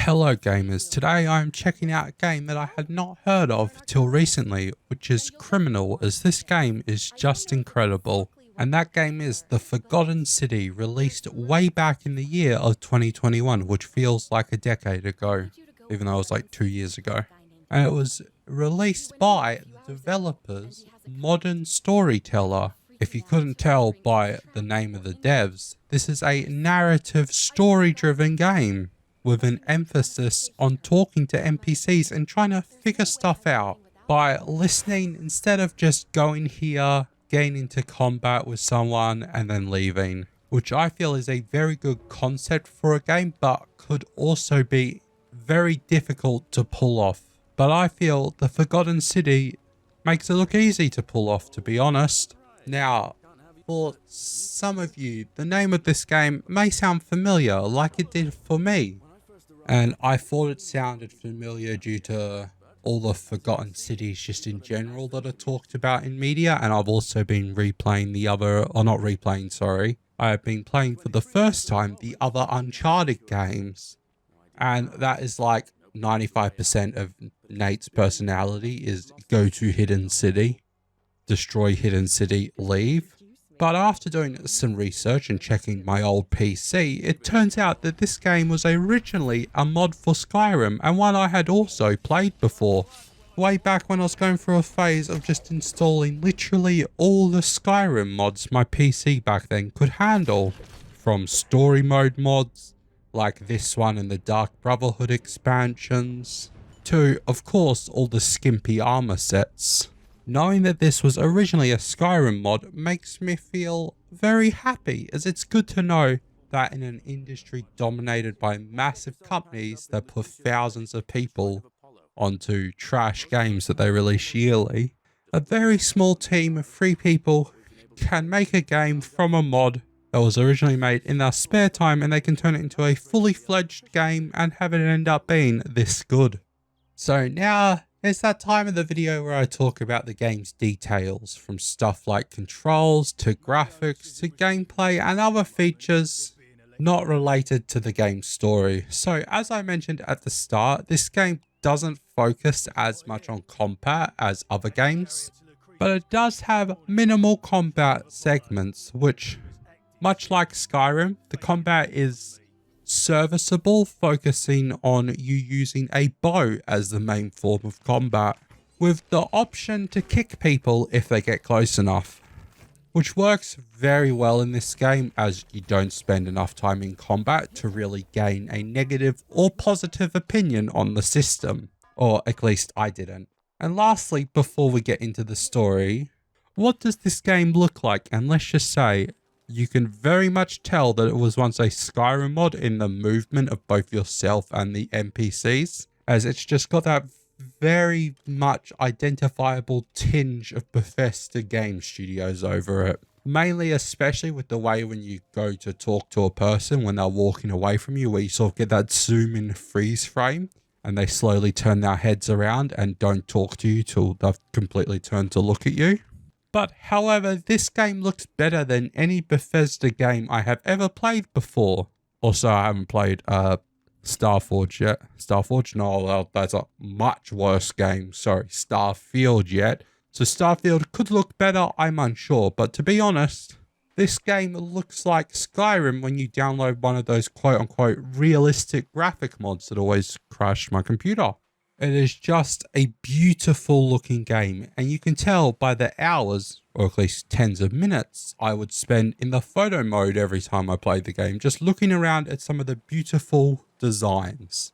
Hello gamers, today I am checking out a game that I had not heard of till recently, which is Criminal, as this game is just incredible. And that game is The Forgotten City, released way back in the year of 2021, which feels like a decade ago, even though it was like 2 years ago. And it was released by the developers Modern Storyteller. If you couldn't tell by the name of the devs, this is a narrative story-driven game with an emphasis on talking to NPCs and trying to figure stuff out by listening instead of just going here, getting into combat with someone and then leaving, which I feel is a very good concept for a game, but could also be very difficult to pull off. But I feel The Forgotten City makes it look easy to pull off, to be honest. Now, for some of you, the name of this game may sound familiar, like it did for me. And I thought it sounded familiar due to all the forgotten cities just in general that are talked about in media. And I've also been replaying the other, or not replaying, sorry. I have been playing for the first time the other Uncharted games. And that is like 95% of Nate's personality is go to Hidden City, destroy Hidden City, leave. But after doing some research and checking my old PC, it turns out that this game was originally a mod for Skyrim, and one I had also played before. Way back when I was going through a phase of just installing literally all the Skyrim mods my PC back then could handle. From story mode mods, like this one and the Dark Brotherhood expansions, to, of course, all the skimpy armor sets. Knowing that this was originally a Skyrim mod makes me feel very happy, as it's good to know that in an industry dominated by massive companies that put thousands of people onto trash games that they release yearly, a very small team of 3 people can make a game from a mod that was originally made in their spare time, and they can turn it into a fully fledged game and have it end up being this good. So now it's that time of the video where I talk about the game's details, from stuff like controls to graphics to gameplay and other features not related to the game's story. So as I mentioned at the start, this game doesn't focus as much on combat as other games, but it does have minimal combat segments, which, much like Skyrim, the combat is serviceable, focusing on you using a bow as the main form of combat, with the option to kick people if they get close enough, which works very well in this game, as you don't spend enough time in combat to really gain a negative or positive opinion on the system, or at least I didn't. And lastly, before we get into the story, what does this game look like? And let's just say, you can very much tell that it was once a Skyrim mod in the movement of both yourself and the NPCs, as it's just got that very much identifiable tinge of Bethesda Game Studios over it. Mainly, especially with the way when you go to talk to a person when they're walking away from you, where you sort of get that zoom in freeze frame and they slowly turn their heads around and don't talk to you till they've completely turned to look at you. But however, this game looks better than any Bethesda game I have ever played before. Also, I haven't played Starforge yet. Starforge? No, well, that's a much worse game. Sorry, Starfield yet. So Starfield could look better, I'm unsure. But to be honest, this game looks like Skyrim when you download one of those quote-unquote realistic graphic mods that always crash my computer. It is just a beautiful looking game, and you can tell by the hours, or at least tens of minutes, I would spend in the photo mode every time I played the game, just looking around at some of the beautiful designs.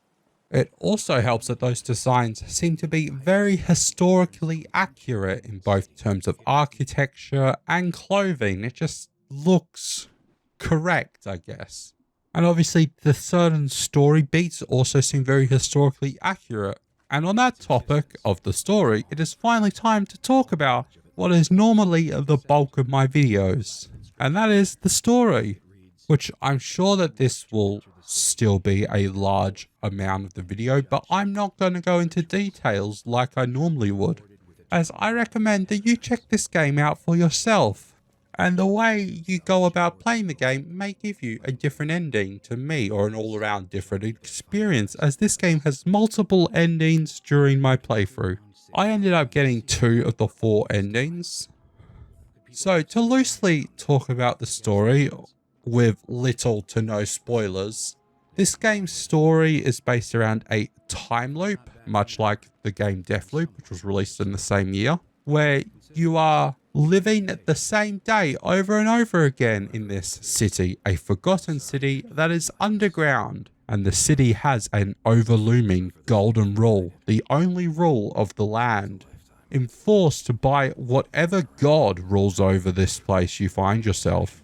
It also helps that those designs seem to be very historically accurate in both terms of architecture and clothing. It just looks correct, I guess. And obviously the certain story beats also seem very historically accurate. And on that topic of the story, it is finally time to talk about what is normally the bulk of my videos, and that is the story, which I'm sure that this will still be a large amount of the video, but I'm not going to go into details like I normally would, as I recommend that you check this game out for yourself, And the way you go about playing the game may give you a different ending to me, or an all-around different experience, as this game has multiple endings during my playthrough. I ended up getting 2 of the 4 endings. So to loosely talk about the story with little to no spoilers, this game's story is based around a time loop, much like the game Deathloop, which was released in the same year, where you are living the same day over and over again in this city, a forgotten city that is underground. And the city has an overlooming golden rule, the only rule of the land, enforced by whatever god rules over this place you find yourself.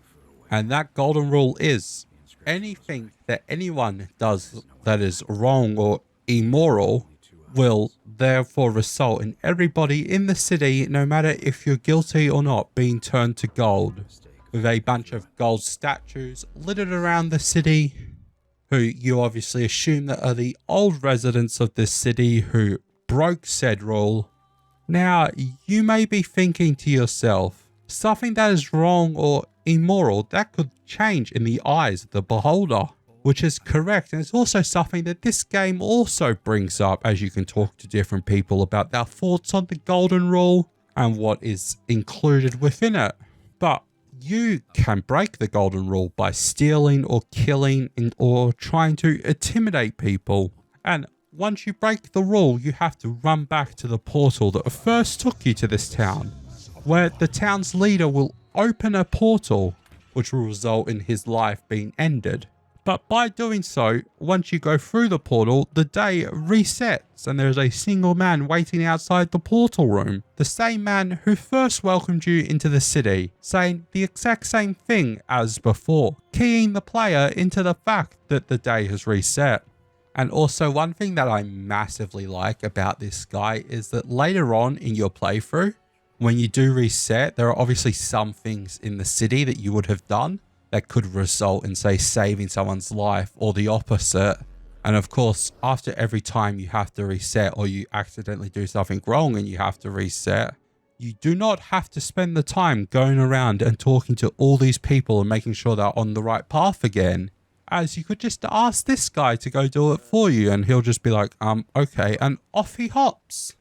And that golden rule is anything that anyone does that is wrong or immoral will therefore result in everybody in the city, no matter if you're guilty or not, being turned to gold, with a bunch of gold statues littered around the city, who you obviously assume that are the old residents of this city who broke said rule. Now, you may be thinking to yourself, something that is wrong or immoral, that could change in the eyes of the beholder, which is correct. And it's also something that this game also brings up as you can talk to different people about their thoughts on the golden rule and what is included within it. But you can break the golden rule by stealing or killing or trying to intimidate people. And once you break the rule, you have to run back to the portal that first took you to this town, where the town's leader will open a portal, which will result in his life being ended. But by doing so, once you go through the portal, the day resets and there's a single man waiting outside the portal room. The same man who first welcomed you into the city, saying the exact same thing as before, keying the player into the fact that the day has reset. And also one thing that I massively like about this guy is that later on in your playthrough, when you do reset, there are obviously some things in the city that you would have done that could result in, say, saving someone's life or the opposite. And of course, after every time you have to reset or you accidentally do something wrong and you have to reset, you do not have to spend the time going around and talking to all these people and making sure they're on the right path again. As you could just ask this guy to go do it for you and he'll just be like, okay, and off he hops.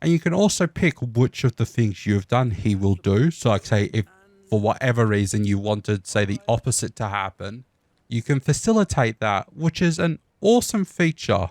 And you can also pick which of the things you've done he will do. So like say if for whatever reason you wanted, say, the opposite to happen, you can facilitate that, which is an awesome feature.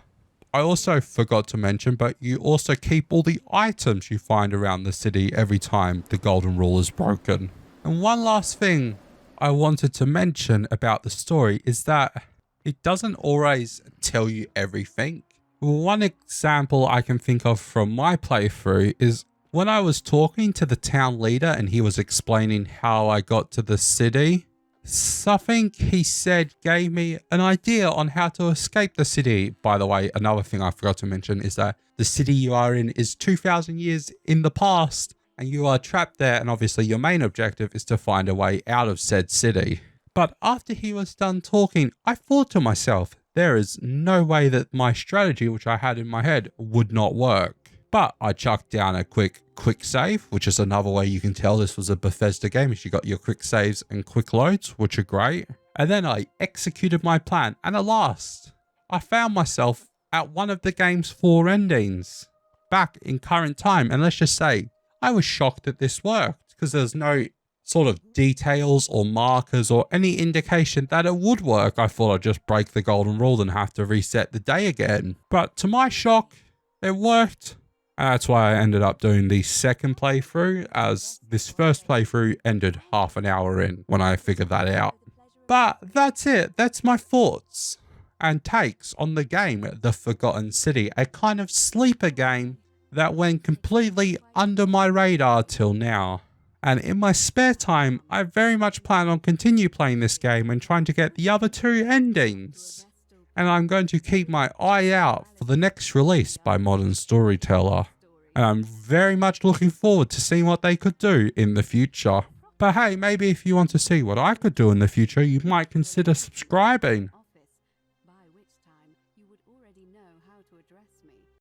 I also forgot to mention, but you also keep all the items you find around the city every time the golden rule is broken. And one last thing I wanted to mention about the story is that it doesn't always tell you everything. One example I can think of from my playthrough is when I was talking to the town leader and he was explaining how I got to the city, something he said gave me an idea on how to escape the city. By the way, another thing I forgot to mention is that the city you are in is 2,000 years in the past and you are trapped there, and obviously your main objective is to find a way out of said city. But after he was done talking, I thought to myself, there is no way that my strategy, which I had in my head, would not work. But I chucked down a quick save, which is another way you can tell this was a Bethesda game, is you got your quick saves and quick loads, which are great. And then I executed my plan, and at last, I found myself at one of the game's 4 endings, back in current time. And let's just say, I was shocked that this worked, because there's no sort of details or markers or any indication that it would work. I thought I'd just break the golden rule and have to reset the day again. But to my shock, it worked. And that's why I ended up doing the second playthrough, as this first playthrough ended half an hour in when I figured that out. But that's it. That's my thoughts and takes on the game, The Forgotten City, a kind of sleeper game that went completely under my radar till now. And in my spare time, I very much plan on continue playing this game and trying to get the other 2 endings. And I'm going to keep my eye out for the next release by Modern Storyteller. And I'm very much looking forward to seeing what they could do in the future. But hey, maybe if you want to see what I could do in the future, you might consider subscribing.